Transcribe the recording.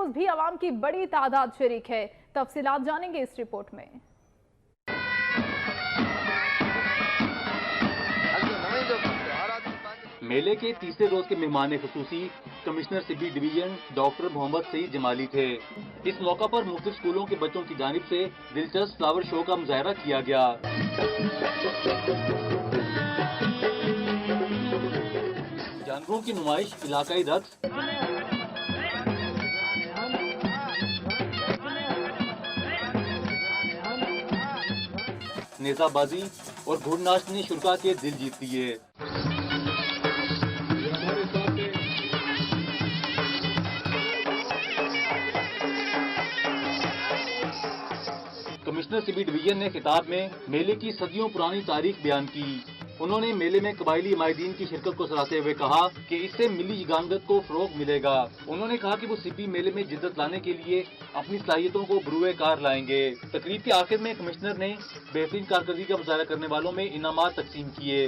रोज भी आवाम की बड़ी तादाद शरीक है। तफसीलात जानेंगे इस रिपोर्ट में। मेले के तीसरे रोज के मेहमान खुसूसी commissioner Sibi division doctor Mohammad Saeed Jamali थे। इस मौका पर मुख्तलिफ स्कूलों के बच्चों की जानिब से दिलचस्प फ्लावर शो का मुजाहरा किया गया। जानवरों की नुमाइश, इलाकाई रक्स, नेजाबाजी और घुड़नाच ने शुरा के दिल जीत लिए। कमिश्नर सिबी डिवीजन ने खिताब में मेले की सदियों पुरानी तारीख बयान की। उन्होंने मेले में कबायली माहिदीन की शिरकत को सराहते हुए कहा कि इससे मिली यगानगत को फरोग मिलेगा। उन्होंने कहा कि वो सिबी मेले में जिद्दत लाने के लिए अपनी सलाहियतों को बरूए कार लाएंगे। तकरीब के आखिर में कमिश्नर ने बेहतरीन कारकर्दगी का मुजाहरा करने वालों में इनामात तकसीम किए।